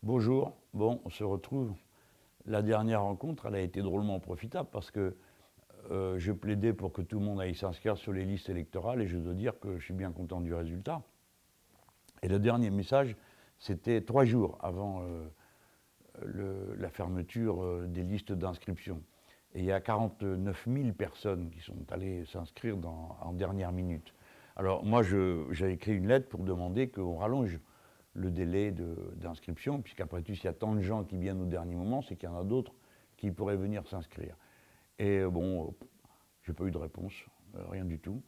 Bonjour, bon, on se retrouve. La dernière rencontre, elle a été drôlement profitable parce que je plaidais pour que tout le monde aille s'inscrire sur les listes électorales et je dois dire que je suis bien content du résultat. Et le dernier message, c'était 3 jours avant la fermeture des listes d'inscription. Et il y a 49 000 personnes qui sont allées s'inscrire en dernière minute. Alors moi, j'ai écrit une lettre pour demander qu'on rallonge le délai d'inscription, puisqu'après tout, s'il y a tant de gens qui viennent au dernier moment, c'est qu'il y en a d'autres qui pourraient venir s'inscrire. Et bon, j'ai pas eu de réponse, rien du tout.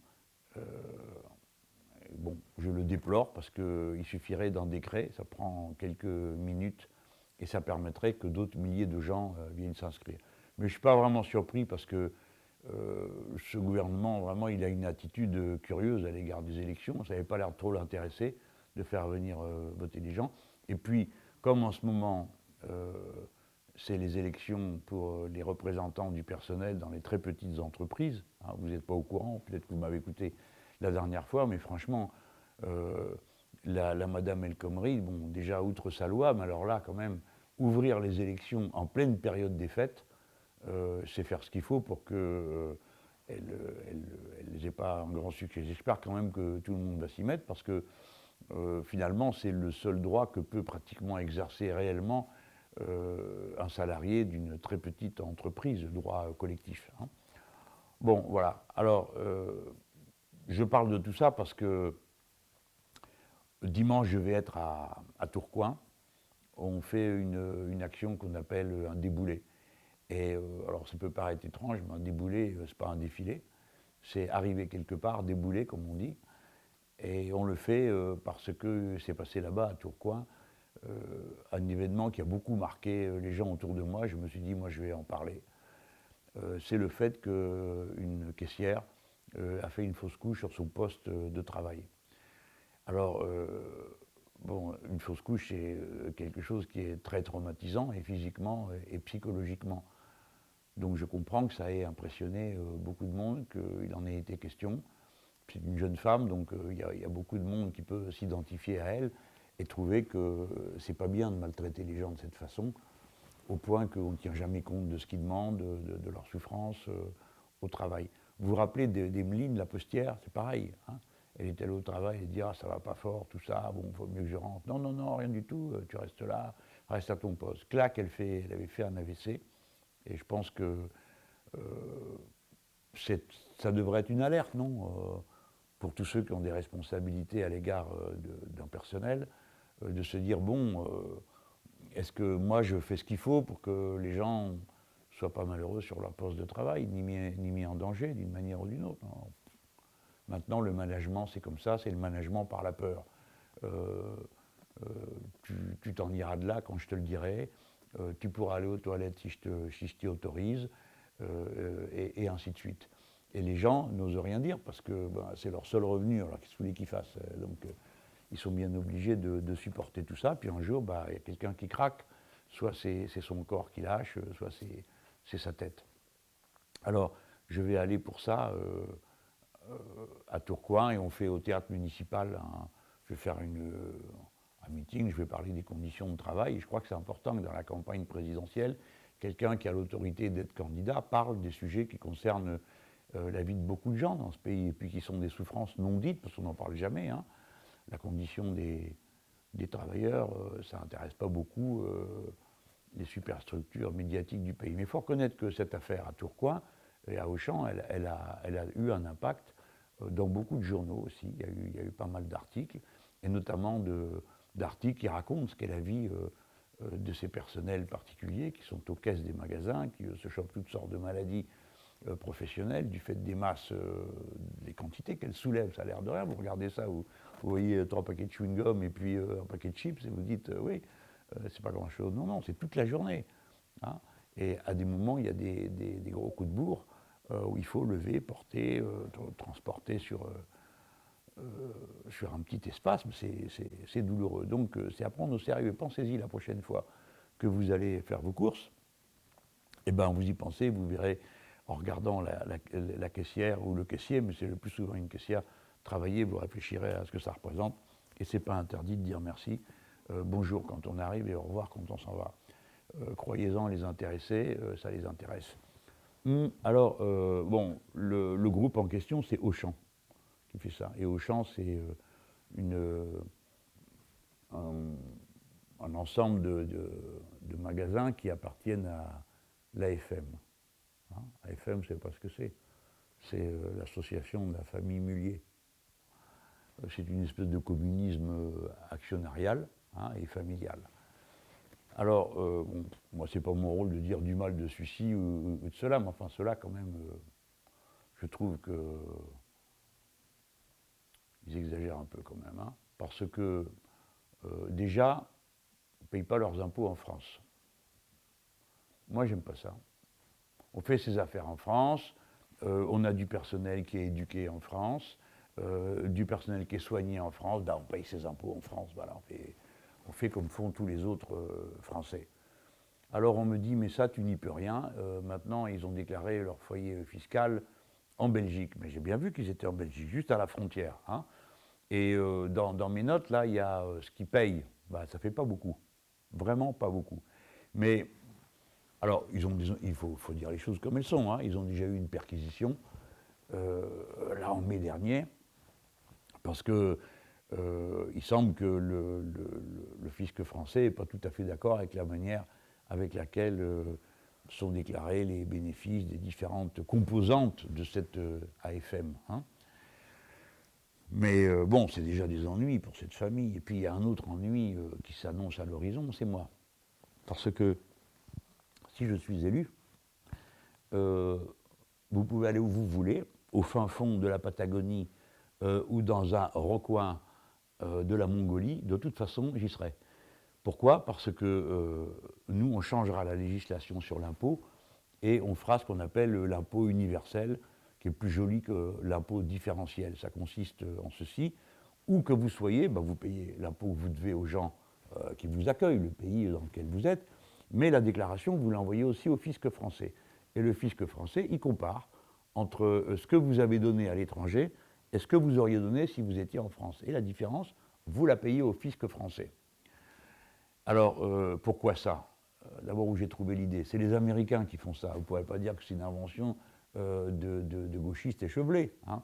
Bon, je le déplore parce qu'il suffirait d'un décret, ça prend quelques minutes et ça permettrait que d'autres milliers de gens viennent s'inscrire. Mais je ne suis pas vraiment surpris parce que ce gouvernement, vraiment, il a une attitude curieuse à l'égard des élections. Ça n'avait pas l'air trop l'intéresser de faire venir voter les gens. Et puis, comme en ce moment, c'est les élections pour les représentants du personnel dans les très petites entreprises, hein, vous n'êtes pas au courant, peut-être que vous m'avez écouté la dernière fois, mais franchement, la Madame El Khomri, bon, déjà outre sa loi, mais alors là, quand même, ouvrir les élections en pleine période des fêtes, c'est faire ce qu'il faut pour qu'elles n'aient pas un grand succès. J'espère quand même que tout le monde va s'y mettre parce que finalement, c'est le seul droit que peut pratiquement exercer réellement un salarié d'une très petite entreprise, le droit collectif. Hein. Bon, voilà. Alors, je parle de tout ça parce que dimanche, je vais être à Tourcoing. On fait une action qu'on appelle un déboulé. Et alors, ça peut paraître étrange, mais un déboulé, c'est pas un défilé. C'est arriver quelque part, débouler, comme on dit. Et on le fait parce que c'est passé là-bas, à Tourcoing, un événement qui a beaucoup marqué les gens autour de moi. Je me suis dit, moi, je vais en parler. C'est le fait qu'une caissière a fait une fausse couche sur son poste de travail. Alors, bon, une fausse couche, c'est quelque chose qui est très traumatisant, et physiquement et psychologiquement. Donc je comprends que ça ait impressionné beaucoup de monde, qu'il en ait été question. C'est une jeune femme, donc il y a beaucoup de monde qui peut s'identifier à elle et trouver que c'est pas bien de maltraiter les gens de cette façon, au point qu'on ne tient jamais compte de ce qu'ils demandent, de leur souffrance au travail. Vous vous rappelez d'Emeline, la postière, c'est pareil. Hein, elle est allée au travail et dit ah ça va pas fort, tout ça, bon, il vaut mieux que je rentre. Non, non, non, rien du tout, tu restes là, reste à ton poste. Clac, elle avait fait un AVC, et je pense que ça devrait être une alerte, non pour tous ceux qui ont des responsabilités à l'égard d'un personnel, de se dire, bon, est-ce que moi je fais ce qu'il faut pour que les gens ne soient pas malheureux sur leur poste de travail, ni mis en danger d'une manière ou d'une autre. Non. Maintenant, le management, c'est comme ça, c'est le management par la peur. Euh, tu t'en iras de là quand je te le dirai, tu pourras aller aux toilettes si je t'y autorise, et ainsi de suite. Et les gens n'osent rien dire parce que ben, c'est leur seul revenu, alors qu'est-ce que vous voulez qu'ils fassent donc, ils sont bien obligés de supporter tout ça, puis un jour, bah, il y a quelqu'un qui craque, soit c'est son corps qui lâche, soit c'est sa tête. Alors, je vais aller pour ça à Tourcoing, et on fait au théâtre municipal, je vais faire un meeting, je vais parler des conditions de travail, et je crois que c'est important que dans la campagne présidentielle, quelqu'un qui a l'autorité d'être candidat parle des sujets qui concernent la vie de beaucoup de gens dans ce pays, et puis qui sont des souffrances non dites, parce qu'on n'en parle jamais. Hein. La condition des travailleurs, ça n'intéresse pas beaucoup les superstructures médiatiques du pays. Mais il faut reconnaître que cette affaire à Tourcoing et à Auchan, elle a eu un impact dans beaucoup de journaux aussi. Il y a eu pas mal d'articles, et notamment d'articles qui racontent ce qu'est la vie de ces personnels particuliers qui sont aux caisses des magasins, qui se chopent toutes sortes de maladies professionnelles du fait des masses, des quantités qu'elles soulèvent. Ça a l'air de rien. Vous regardez ça, vous voyez 3 paquets de chewing-gum et puis un paquet de chips, et vous dites oui, c'est pas grand-chose. Non, non, c'est toute la journée. Hein. Et à des moments, il y a des gros coups de bourre où il faut lever, porter, transporter sur un petit espace, c'est douloureux. Donc c'est à prendre au sérieux. Pensez-y la prochaine fois que vous allez faire vos courses. Eh bien, vous y pensez, vous verrez en regardant la caissière ou le caissier, mais c'est le plus souvent une caissière, travailler, vous réfléchirez à ce que ça représente. Et ce n'est pas interdit de dire merci bonjour quand on arrive et au revoir quand on s'en va. Croyez-en, les intéressés, ça les intéresse. Alors, bon, le groupe en question, c'est Auchan qui fait ça. Et Auchan, c'est un ensemble de magasins qui appartiennent à l'AFM. Hein, AFM, je ne sais pas ce que c'est. C'est l'association de la famille Mullier. C'est une espèce de communisme actionnarial, hein, et familial. Alors, bon, moi, ce n'est pas mon rôle de dire du mal de celui-ci ou de cela, mais enfin, cela, quand même, je trouve qu'ils exagèrent un peu quand même, hein, parce que, déjà, ils ne payent pas leurs impôts en France. Moi, j'aime pas ça. On fait ses affaires en France, on a du personnel qui est éduqué en France, du personnel qui est soigné en France, ben, on paye ses impôts en France, voilà, on fait comme font tous les autres Français. Alors on me dit, mais ça, tu n'y peux rien, maintenant ils ont déclaré leur foyer fiscal en Belgique. Mais j'ai bien vu qu'ils étaient en Belgique, juste à la frontière. Hein. Et dans mes notes, là, il y a ce qu'ils payent. Ben, ça ne fait pas beaucoup, vraiment pas beaucoup. Mais alors, il faut dire les choses comme elles sont. Hein. Ils ont déjà eu une perquisition, là en mai dernier, parce que il semble que le fisc français n'est pas tout à fait d'accord avec la manière avec laquelle sont déclarés les bénéfices des différentes composantes de cette AFM. Hein. Mais bon, c'est déjà des ennuis pour cette famille. Et puis il y a un autre ennui qui s'annonce à l'horizon, c'est moi. Parce que si je suis élu, vous pouvez aller où vous voulez, au fin fond de la Patagonie ou dans un recoin de la Mongolie, de toute façon, j'y serai. Pourquoi? Parce que nous, on changera la législation sur l'impôt et on fera ce qu'on appelle l'impôt universel, qui est plus joli que l'impôt différentiel. Ça consiste en ceci, où que vous soyez, ben vous payez l'impôt que vous devez aux gens qui vous accueillent, le pays dans lequel vous êtes, mais la déclaration, vous l'envoyez aussi au fisc français. Et le fisc français, il compare entre ce que vous avez donné à l'étranger et ce que vous auriez donné si vous étiez en France. Et la différence, vous la payez au fisc français. Alors, pourquoi ça? D'abord, où j'ai trouvé l'idée, c'est les Américains qui font ça. Vous ne pourrez pas dire que c'est une invention de gauchistes échevelés. Hein.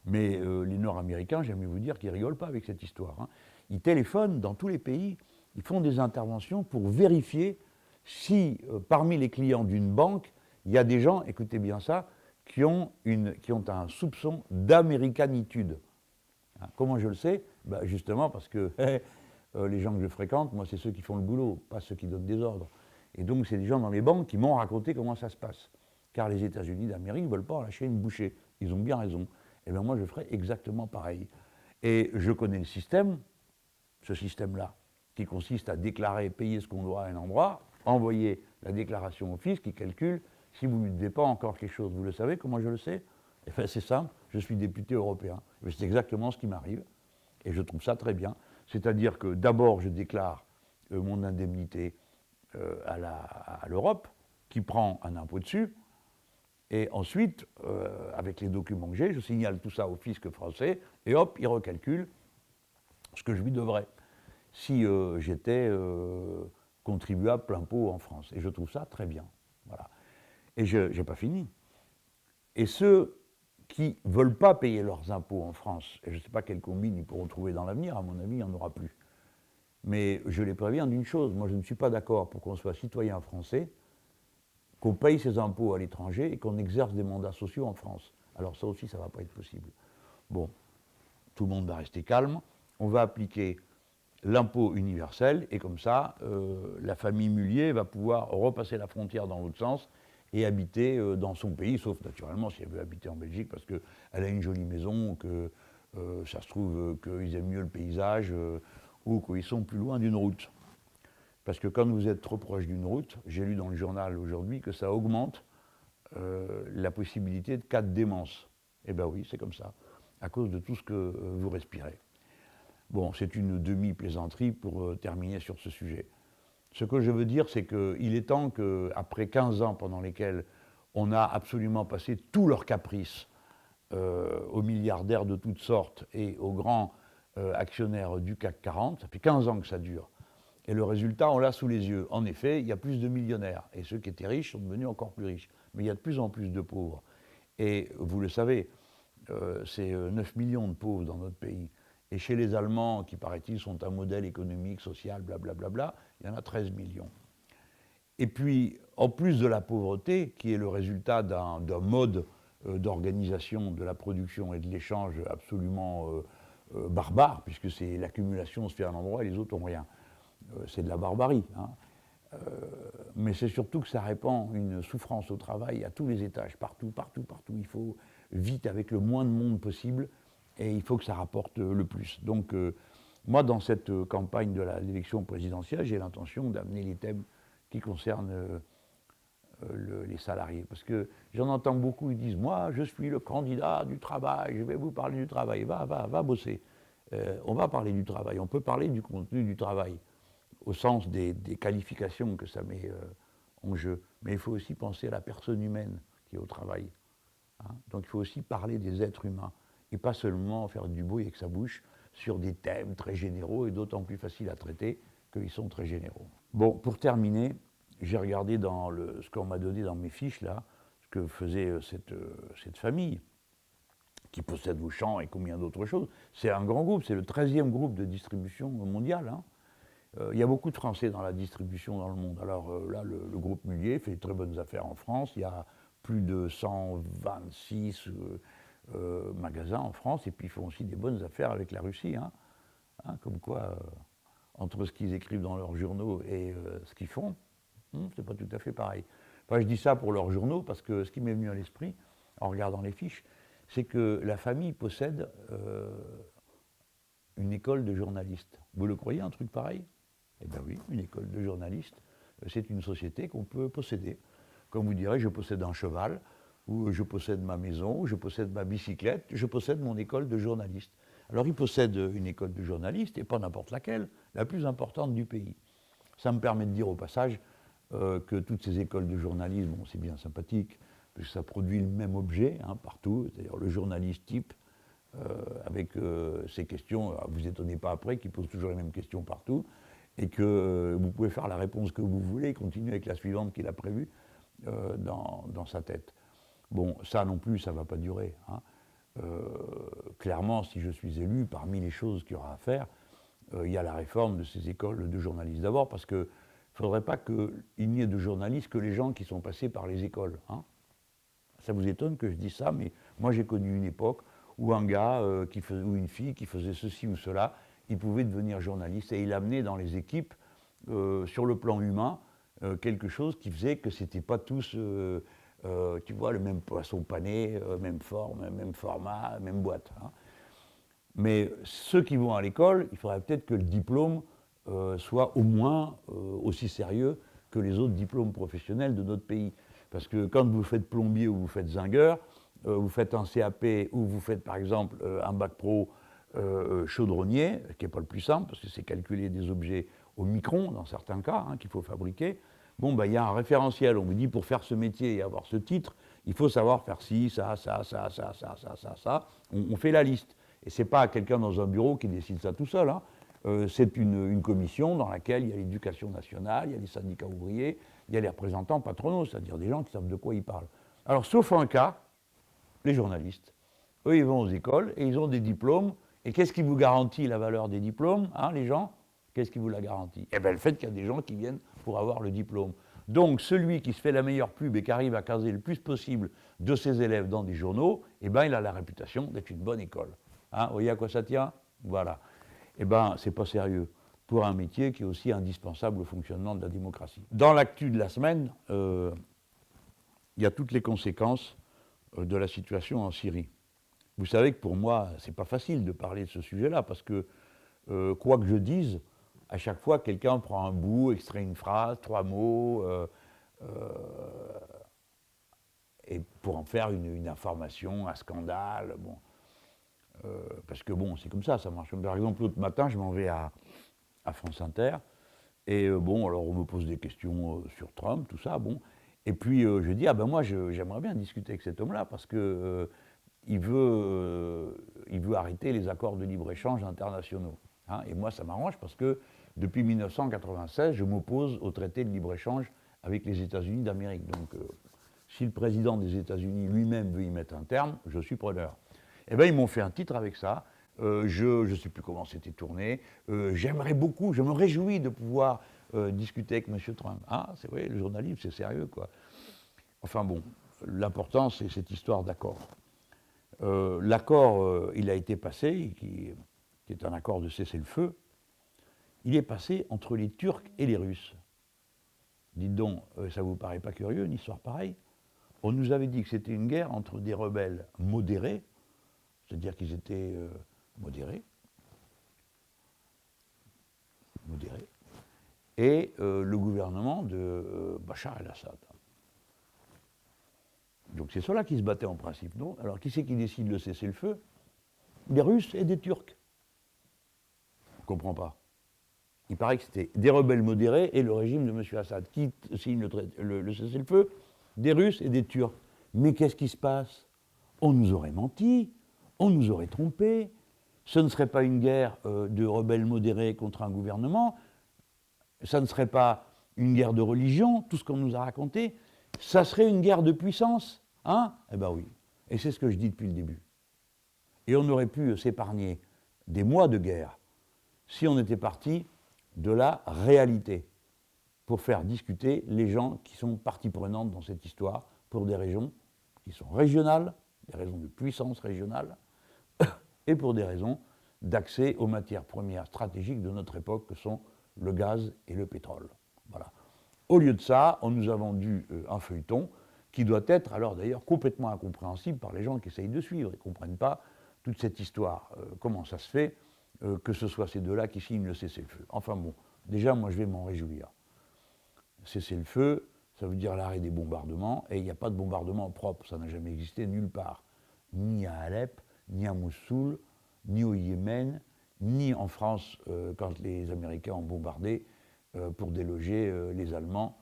Mais les Nord-Américains, j'aime mieux vous dire qu'ils ne rigolent pas avec cette histoire. Hein. Ils téléphonent dans tous les pays, ils font des interventions pour vérifier si parmi les clients d'une banque, il y a des gens, écoutez bien ça, qui ont un soupçon d'américanitude. Hein. Comment je le sais? Ben justement parce que les gens que je fréquente, moi, c'est ceux qui font le boulot, pas ceux qui donnent des ordres. Et donc, c'est des gens dans les banques qui m'ont raconté comment ça se passe. Car les États-Unis d'Amérique ne veulent pas en lâcher une bouchée. Ils ont bien raison. Et bien moi, je ferai exactement pareil. Et je connais le système, ce système-là, qui consiste à déclarer, payer ce qu'on doit à un endroit, envoyer la déclaration au fisc qui calcule si vous ne lui devez pas encore quelque chose. Vous le savez, comment je le sais? Eh bien, c'est simple, je suis député européen. C'est exactement ce qui m'arrive. Et je trouve ça très bien. C'est-à-dire que d'abord, je déclare mon indemnité à l'Europe, qui prend un impôt dessus, et ensuite, avec les documents que j'ai, je signale tout ça au fisc français, et hop, il recalcule ce que je lui devrais, si j'étais contribuable plein pot en France. Et je trouve ça très bien. Voilà. Et je n'ai pas fini. Et ceux qui ne veulent pas payer leurs impôts en France, et je ne sais pas quelle combine ils pourront trouver dans l'avenir, à mon avis, il n'y en aura plus. Mais je les préviens d'une chose, moi je ne suis pas d'accord pour qu'on soit citoyen français, qu'on paye ses impôts à l'étranger et qu'on exerce des mandats sociaux en France. Alors ça aussi, ça ne va pas être possible. Bon, tout le monde va rester calme, on va appliquer l'impôt universel, et comme ça, la famille Mullier va pouvoir repasser la frontière dans l'autre sens et habiter dans son pays, sauf naturellement si elle veut habiter en Belgique parce qu'elle a une jolie maison, que ça se trouve qu'ils aiment mieux le paysage, ou qu'ils sont plus loin d'une route. Parce que quand vous êtes trop proche d'une route, j'ai lu dans le journal aujourd'hui que ça augmente la possibilité de cas de démence. Eh bien oui, c'est comme ça, à cause de tout ce que vous respirez. Bon, c'est une demi-plaisanterie pour terminer sur ce sujet. Ce que je veux dire, c'est qu'il est temps qu'après 15 ans pendant lesquels on a absolument passé tous leurs caprices aux milliardaires de toutes sortes et aux grands actionnaires du CAC 40, ça fait 15 ans que ça dure. Et le résultat, on l'a sous les yeux. En effet, il y a plus de millionnaires. Et ceux qui étaient riches sont devenus encore plus riches. Mais il y a de plus en plus de pauvres. Et vous le savez, c'est 9 millions de pauvres dans notre pays. Et chez les Allemands, qui paraît-il sont un modèle économique, social, blablabla, il y en a 13 millions. Et puis, en plus de la pauvreté, qui est le résultat d'un mode d'organisation de la production et de l'échange absolument barbare, puisque c'est l'accumulation se fait à un endroit et les autres n'ont rien. C'est de la barbarie. Hein. Mais c'est surtout que ça répand une souffrance au travail à tous les étages, partout, partout, partout. Il faut vite, avec le moins de monde possible, et il faut que ça rapporte le plus. Donc, moi, dans cette campagne de l'élection présidentielle, j'ai l'intention d'amener les thèmes qui concernent les salariés. Parce que j'en entends beaucoup, ils disent « Moi, je suis le candidat du travail, je vais vous parler du travail. » Va bosser. On va parler du travail, on peut parler du contenu du travail, au sens des qualifications que ça met en jeu. Mais il faut aussi penser à la personne humaine qui est au travail. Hein. Donc il faut aussi parler des êtres humains, et pas seulement faire du bruit avec sa bouche sur des thèmes très généraux, et d'autant plus faciles à traiter qu'ils sont très généraux. Bon, pour terminer, j'ai regardé dans ce qu'on m'a donné dans mes fiches, là, ce que faisait cette famille, qui possède Auchan et combien d'autres choses. C'est un grand groupe, c'est le 13e groupe de distribution mondial. Hein. Il y a beaucoup de Français dans la distribution dans le monde. Alors là, le groupe Mullier fait de très bonnes affaires en France. Il y a plus de 126 magasins en France, et puis ils font aussi des bonnes affaires avec la Russie. Hein. Hein, comme quoi, entre ce qu'ils écrivent dans leurs journaux et ce qu'ils font, c'est pas tout à fait pareil. Enfin, je dis ça pour leurs journaux parce que ce qui m'est venu à l'esprit, en regardant les fiches, c'est que la famille possède une école de journalistes. Vous le croyez, un truc pareil? Eh bien oui, une école de journalistes, c'est une société qu'on peut posséder. Comme vous direz, je possède un cheval, ou je possède ma maison, ou je possède ma bicyclette, je possède mon école de journaliste. Alors ils possèdent une école de journalistes, et pas n'importe laquelle, la plus importante du pays. Ça me permet de dire au passage que toutes ces écoles de journalisme, bon, c'est bien sympathique, parce que ça produit le même objet hein, partout, c'est-à-dire le journaliste type, avec ces questions, vous vous étonnez pas après, qu'il pose toujours les mêmes questions partout, et que vous pouvez faire la réponse que vous voulez, et continuer avec la suivante qu'il a prévue dans sa tête. Bon, ça non plus, ça ne va pas durer. Hein. Clairement, si je suis élu, parmi les choses qu'il y aura à faire, il y a la réforme de ces écoles de journalistes. D'abord parce qu'il ne faudrait pas qu'il n'y ait de journalistes que les gens qui sont passés par les écoles. Hein. Ça vous étonne que je dise ça, mais moi j'ai connu une époque où un gars ou une fille qui faisait ceci ou cela, il pouvait devenir journaliste et il amenait dans les équipes, sur le plan humain, quelque chose qui faisait que c'était pas tous, tu vois, le même poisson pané, même forme, même format, même boîte. Hein. Mais ceux qui vont à l'école, il faudrait peut-être que le diplôme soit au moins aussi sérieux que les autres diplômes professionnels de notre pays. Parce que quand vous faites plombier ou vous faites zingueur, vous faites un CAP ou vous faites par exemple un bac pro chaudronnier, qui n'est pas le plus simple, parce que c'est calculer des objets au micron, dans certains cas, hein, qu'il faut fabriquer. Bon, ben, y a un référentiel, on vous dit pour faire ce métier et avoir ce titre, il faut savoir faire ci, ça. On fait la liste. Et ce n'est pas quelqu'un dans un bureau qui décide ça tout seul. Hein. C'est une commission dans laquelle il y a l'éducation nationale, il y a les syndicats ouvriers, il y a les représentants patronaux, c'est-à-dire des gens qui savent de quoi ils parlent. Alors, sauf un cas, les journalistes. Eux, ils vont aux écoles et ils ont des diplômes. Et qu'est-ce qui vous garantit la valeur des diplômes, hein, les gens? Qu'est-ce qui vous la garantit? Eh bien, le fait qu'il y a des gens qui viennent pour avoir le diplôme. Donc, celui qui se fait la meilleure pub et qui arrive à caser le plus possible de ses élèves dans des journaux, eh bien, il a la réputation d'être une bonne école. Hein, vous voyez à quoi ça tient? Voilà. Eh bien, c'est pas sérieux pour un métier qui est aussi indispensable au fonctionnement de la démocratie. Dans l'actu de la semaine, il y a toutes les conséquences de la situation en Syrie. Vous savez que pour moi, c'est pas facile de parler de ce sujet-là, parce que, quoi que je dise, à chaque fois, quelqu'un prend un bout, extrait une phrase, 3 mots, et pour en faire une information, un scandale, bon. Parce que bon, c'est comme ça marche. Par exemple, l'autre matin, je m'en vais à France Inter, et bon, alors on me pose des questions sur Trump, tout ça, bon. Et puis je dis, ah ben moi, j'aimerais bien discuter avec cet homme-là, parce que il veut arrêter les accords de libre-échange internationaux. Hein, et moi, ça m'arrange parce que depuis 1996, je m'oppose au traité de libre-échange avec les États-Unis d'Amérique. Donc, si le président des États-Unis lui-même veut y mettre un terme, je suis preneur. Eh bien, ils m'ont fait un titre avec ça. Je ne sais plus comment c'était tourné. J'aimerais beaucoup, je me réjouis de pouvoir discuter avec M. Trump. Ah, c'est vrai, le journalisme, c'est sérieux, quoi. Enfin bon, l'important, c'est cette histoire d'accord. L'accord, il a été passé, qui est un accord de cessez-le-feu, il est passé entre les Turcs et les Russes. Dites donc, ça ne vous paraît pas curieux, une histoire pareille? On nous avait dit que c'était une guerre entre des rebelles modérés, c'est-à-dire qu'ils étaient modérés, et le gouvernement de Bachar el-Assad. Donc c'est ceux-là qui se battaient en principe, non? Alors qui c'est qui décide le cessez-le-feu? Des Russes et des Turcs. On ne comprend pas. Il paraît que c'était des rebelles modérés et le régime de M. Assad. Qui signe le cessez-le-feu? Des Russes et des Turcs. Mais qu'est-ce qui se passe? On nous aurait menti, on nous aurait trompé. Ce ne serait pas une guerre de rebelles modérés contre un gouvernement, ça ne serait pas une guerre de religion, tout ce qu'on nous a raconté, ça serait une guerre de puissance. Hein? Eh bien oui. Et c'est ce que je dis depuis le début. Et on aurait pu s'épargner des mois de guerre si on était parti de la réalité pour faire discuter les gens qui sont partie prenante dans cette histoire pour des raisons qui sont régionales, des raisons de puissance régionale, et pour des raisons d'accès aux matières premières stratégiques de notre époque que sont le gaz et le pétrole. Voilà. Au lieu de ça, on nous a vendu un feuilleton qui doit être, alors d'ailleurs, complètement incompréhensible par les gens qui essayent de suivre. Ils ne comprennent pas toute cette histoire. Comment ça se fait que ce soit ces deux-là qui signent le cessez-le-feu. Enfin bon, déjà, moi, je vais m'en réjouir. Cessez-le-feu, ça veut dire l'arrêt des bombardements, et il n'y a pas de bombardement propre, ça n'a jamais existé nulle part. Ni à Alep, ni à Mossoul, ni au Yémen, ni en France, quand les Américains ont bombardé pour déloger les Allemands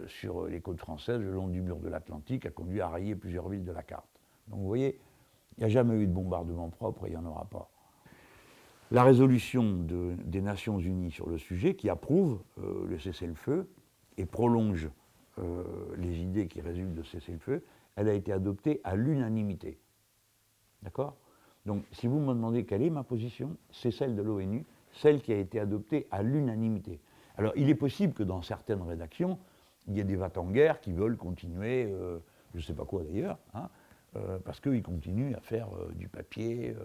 sur les côtes françaises, le long du mur de l'Atlantique, a conduit à rayer plusieurs villes de la carte. Donc vous voyez, il n'y a jamais eu de bombardement propre et il n'y en aura pas. La résolution des Nations Unies sur le sujet, qui approuve le cessez-le-feu et prolonge les idées qui résultent de cessez-le-feu, elle a été adoptée à l'unanimité. D'accord? Donc, si vous me demandez quelle est ma position, c'est celle de l'ONU, celle qui a été adoptée à l'unanimité. Alors, il est possible que dans certaines rédactions, il y ait des va-t-en-guerre qui veulent continuer, je ne sais pas quoi d'ailleurs, hein, parce qu'ils continuent à faire du papier,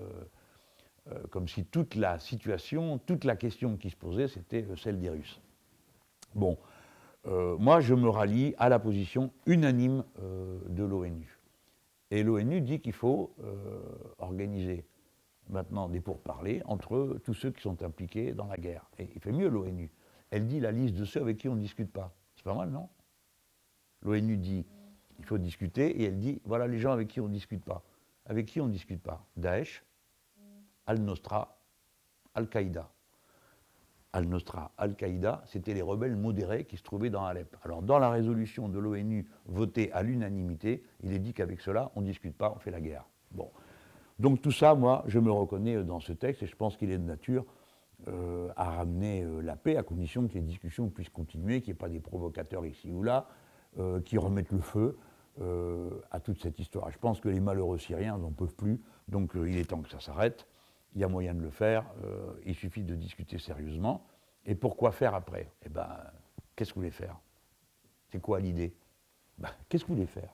comme si toute la situation, toute la question qui se posait, c'était celle des Russes. Bon, moi, je me rallie à la position unanime de l'ONU. Et l'ONU dit qu'il faut organiser maintenant des pourparlers entre tous ceux qui sont impliqués dans la guerre. Et il fait mieux l'ONU. Elle dit la liste de ceux avec qui on ne discute pas. C'est pas mal, non? L'ONU dit il faut discuter et elle dit voilà les gens avec qui on ne discute pas. Avec qui on ne discute pas? Daesh, Al-Nosra, Al-Qaïda. Al-Nosra, Al-Qaïda, c'était les rebelles modérés qui se trouvaient dans Alep. Alors dans la résolution de l'ONU votée à l'unanimité, il est dit qu'avec cela, on ne discute pas, on fait la guerre. Bon. Donc tout ça, moi, je me reconnais dans ce texte et je pense qu'il est de nature à ramener la paix à condition que les discussions puissent continuer, qu'il n'y ait pas des provocateurs ici ou là qui remettent le feu à toute cette histoire. Je pense que les malheureux Syriens n'en peuvent plus, donc il est temps que ça s'arrête. Il y a moyen de le faire, il suffit de discuter sérieusement. Et pourquoi faire après? Eh bien, qu'est-ce que vous voulez faire? C'est quoi l'idée? Ben, qu'est-ce que vous voulez faire?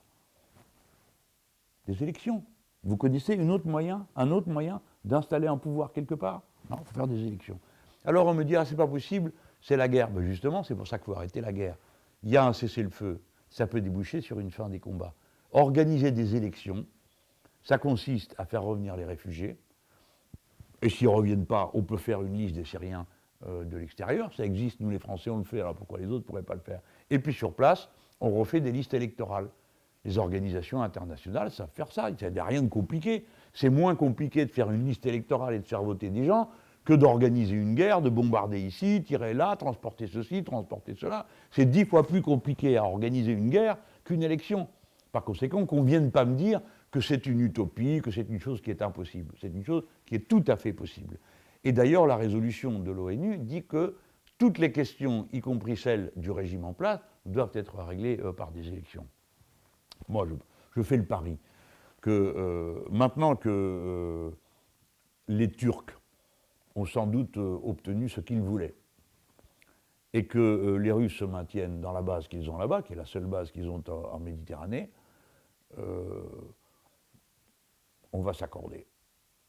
Des élections. Vous connaissez un autre moyen d'installer un pouvoir quelque part? Non, il faut faire des élections. Alors on me dit, ah c'est pas possible, c'est la guerre. Ben justement, c'est pour ça qu'il faut arrêter la guerre. Il y a un cessez-le-feu, ça peut déboucher sur une fin des combats. Organiser des élections, ça consiste à faire revenir les réfugiés. Et s'ils ne reviennent pas, on peut faire une liste des Syriens de l'extérieur. Ça existe, nous les Français, on le fait, alors pourquoi les autres ne pourraient pas le faire? Et puis sur place, on refait des listes électorales. Les organisations internationales savent faire ça, il n'y a rien de compliqué. C'est moins compliqué de faire une liste électorale et de faire voter des gens que d'organiser une guerre, de bombarder ici, tirer là, transporter ceci, transporter cela. C'est 10 fois plus compliqué à organiser une guerre qu'une élection. Par conséquent, qu'on ne vienne pas me dire que c'est une utopie, que c'est une chose qui est impossible. C'est une chose qui est tout à fait possible. Et d'ailleurs, la résolution de l'ONU dit que toutes les questions, y compris celles du régime en place, doivent être réglées par des élections. Moi, je fais le pari que maintenant que les Turcs ont sans doute obtenu ce qu'ils voulaient, et que les Russes se maintiennent dans la base qu'ils ont là-bas, qui est la seule base qu'ils ont en Méditerranée, on va s'accorder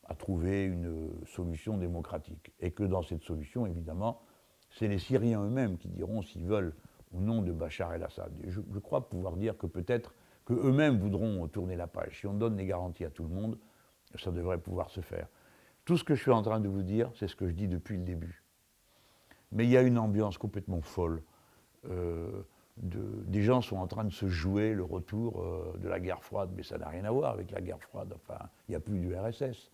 à trouver une solution démocratique. Et que dans cette solution, évidemment, c'est les Syriens eux-mêmes qui diront s'ils veulent au nom de Bachar el-Assad. Je crois pouvoir dire que peut-être qu'eux-mêmes voudront tourner la page. Si on donne des garanties à tout le monde, ça devrait pouvoir se faire. Tout ce que je suis en train de vous dire, c'est ce que je dis depuis le début. Mais il y a une ambiance complètement folle. Des gens sont en train de se jouer le retour de la guerre froide, mais ça n'a rien à voir avec la guerre froide. Enfin, il n'y a plus du RSS.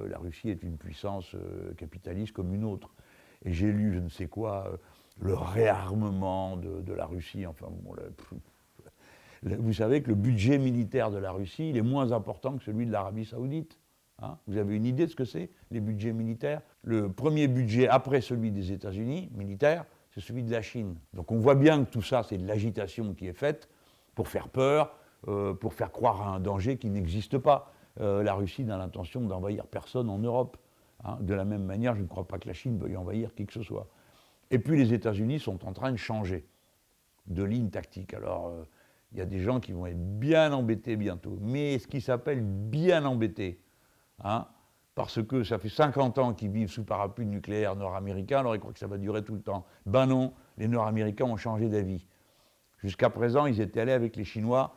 La Russie est une puissance capitaliste comme une autre. Et j'ai lu, je ne sais quoi, le réarmement de la Russie. Enfin, bon, vous savez que le budget militaire de la Russie, il est moins important que celui de l'Arabie Saoudite. Hein, vous avez une idée de ce que c'est, les budgets militaires? Le premier budget après celui des États-Unis, militaire, c'est celui de la Chine. Donc on voit bien que tout ça, c'est de l'agitation qui est faite pour faire peur, pour faire croire à un danger qui n'existe pas. La Russie n'a l'intention d'envahir personne en Europe. Hein. De la même manière, je ne crois pas que la Chine veuille envahir qui que ce soit. Et puis les États-Unis sont en train de changer de ligne tactique. Alors, il y a des gens qui vont être bien embêtés bientôt. Mais ce qui s'appelle bien embêtés, hein, parce que ça fait 50 ans qu'ils vivent sous parapluie nucléaire nord-américain, alors ils croient que ça va durer tout le temps. Ben non, les Nord-Américains ont changé d'avis. Jusqu'à présent, ils étaient allés avec les Chinois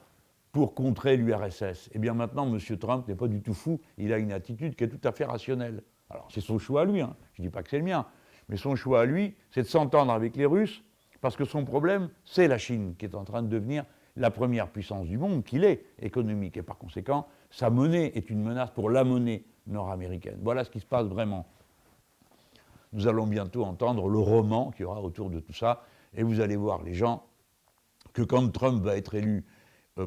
pour contrer l'URSS. Et bien maintenant, M. Trump n'est pas du tout fou, il a une attitude qui est tout à fait rationnelle. Alors c'est son choix à lui, hein. Je ne dis pas que c'est le mien, mais son choix à lui, c'est de s'entendre avec les Russes, parce que son problème, c'est la Chine, qui est en train de devenir la première puissance du monde, qu'il est, économique, et par conséquent, sa monnaie est une menace pour la monnaie nord-américaine. Voilà ce qui se passe vraiment. Nous allons bientôt entendre le roman qu'il y aura autour de tout ça, et vous allez voir, les gens, que quand Trump va être élu,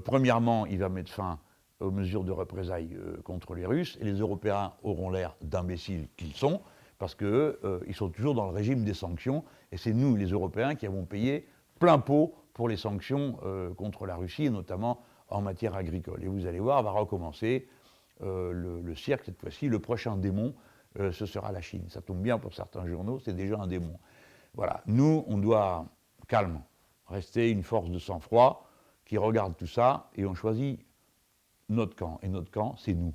premièrement, il va mettre fin aux mesures de représailles contre les Russes, et les Européens auront l'air d'imbéciles qu'ils sont, parce qu'ils sont toujours dans le régime des sanctions, et c'est nous, les Européens, qui avons payé plein pot pour les sanctions contre la Russie, et notamment en matière agricole. Et vous allez voir, va recommencer le cirque, cette fois-ci, le prochain démon, ce sera la Chine. Ça tombe bien pour certains journaux, c'est déjà un démon. Voilà, nous, on doit, calme, rester une force de sang-froid qui regarde tout ça, et on choisit notre camp. Et notre camp, c'est nous.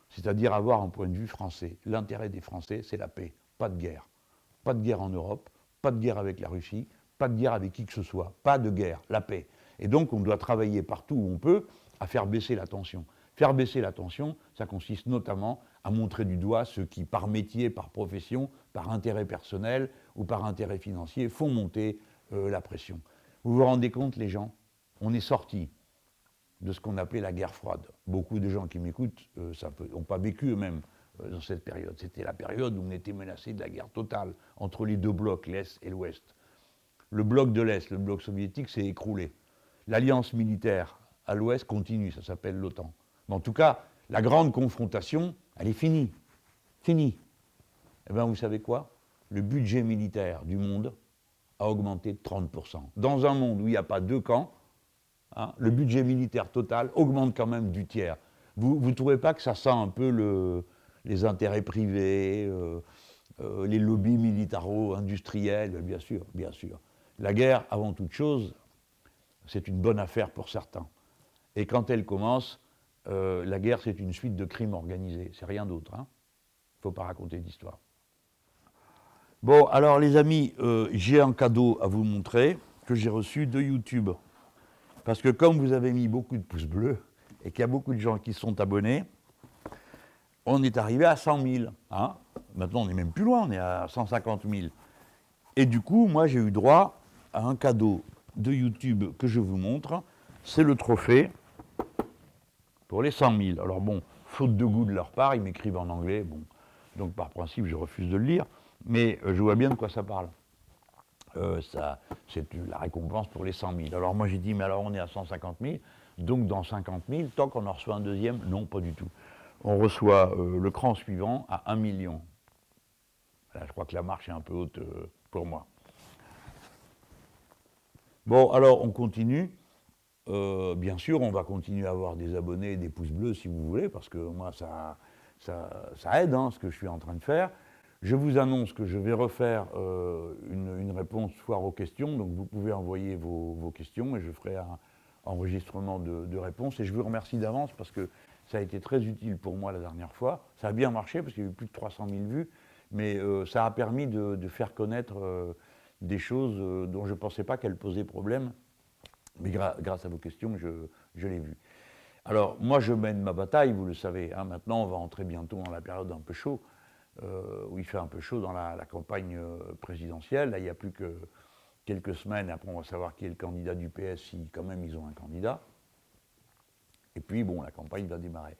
C'est-à-dire avoir un point de vue français. L'intérêt des Français, c'est la paix, pas de guerre. Pas de guerre en Europe, pas de guerre avec la Russie, pas de guerre avec qui que ce soit, pas de guerre, la paix. Et donc on doit travailler partout où on peut à faire baisser la tension. Faire baisser la tension, ça consiste notamment à montrer du doigt ceux qui, par métier, par profession, par intérêt personnel ou par intérêt financier, font monter la pression. Vous vous rendez compte, les gens, on est sortis de ce qu'on appelait la guerre froide. Beaucoup de gens qui m'écoutent n'ont pas vécu eux-mêmes dans cette période. C'était la période où on était menacé de la guerre totale entre les deux blocs, l'Est et l'Ouest. Le bloc de l'Est, le bloc soviétique, s'est écroulé. L'alliance militaire à l'Ouest continue, ça s'appelle l'OTAN. Mais en tout cas, la grande confrontation, elle est finie. Finie. Eh bien, vous savez quoi? Le budget militaire du monde a augmenté de 30%. Dans un monde où il n'y a pas deux camps, hein, le budget militaire total augmente quand même du tiers. Vous ne trouvez pas que ça sent un peu les intérêts privés, les lobbies militaro-industriels? Bien sûr, bien sûr. La guerre, avant toute chose, c'est une bonne affaire pour certains. Et quand elle commence, la guerre, c'est une suite de crimes organisés. C'est rien d'autre. Il ne faut pas raconter d'histoire. Bon, alors les amis, j'ai un cadeau à vous montrer que j'ai reçu de YouTube. Parce que comme vous avez mis beaucoup de pouces bleus et qu'il y a beaucoup de gens qui sont abonnés, on est arrivé à 100 000. Hein. Maintenant, on est même plus loin, on est à 150 000. Et du coup, moi, j'ai eu droit à un cadeau de YouTube que je vous montre. C'est le trophée pour les 100 000. Alors bon, faute de goût de leur part, ils m'écrivent en anglais. Bon, donc par principe, je refuse de le lire. Mais je vois bien de quoi ça parle. C'est la récompense pour les 100 000. Alors moi j'ai dit, mais alors on est à 150 000, Donc dans 50 000, tant qu'on en reçoit un deuxième, non, pas du tout. On reçoit le cran suivant à 1 million. Là, je crois que la marche est un peu haute pour moi. Bon, alors on continue. Bien sûr, on va continuer à avoir des abonnés et des pouces bleus si vous voulez, parce que moi, ça aide ce que je suis en train de faire. Je vous annonce que je vais refaire une réponse foire aux questions, donc vous pouvez envoyer vos questions et je ferai un enregistrement de réponses. Et je vous remercie d'avance parce que ça a été très utile pour moi la dernière fois. Ça a bien marché parce qu'il y a eu plus de 300 000 vues, mais ça a permis de faire connaître des choses dont je ne pensais pas qu'elles posaient problème. Mais grâce à vos questions, je l'ai vu. Alors, moi, je mène ma bataille, vous le savez. Maintenant, on va entrer bientôt dans la période un peu chaud, où il fait un peu chaud dans la campagne présidentielle. Là, il n'y a plus que quelques semaines. Après, on va savoir qui est le candidat du PS, si quand même ils ont un candidat. Et puis, bon, la campagne va démarrer.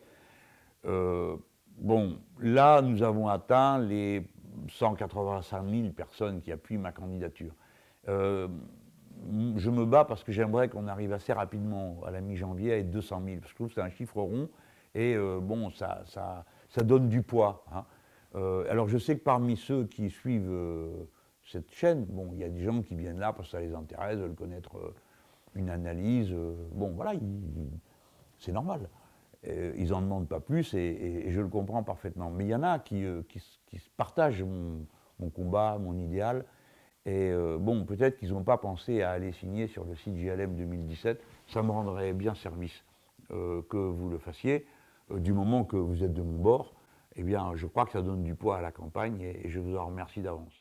Bon, là, nous avons atteint les 185 000 personnes qui appuient ma candidature. Je me bats parce que j'aimerais qu'on arrive assez rapidement à la mi-janvier à être 200 000. Parce que je trouve que c'est un chiffre rond et bon, ça donne du poids. Alors je sais que parmi ceux qui suivent cette chaîne, bon, il y a des gens qui viennent là parce que ça les intéresse, veulent connaître une analyse. Bon, voilà, c'est normal. Ils n'en demandent pas plus et je le comprends parfaitement. Mais il y en a qui partagent mon combat, mon idéal. Et bon, peut-être qu'ils n'ont pas pensé à aller signer sur le site JLM 2017. Ça me rendrait bien service que vous le fassiez. Du moment que vous êtes de mon bord, eh bien, je crois que ça donne du poids à la campagne et je vous en remercie d'avance.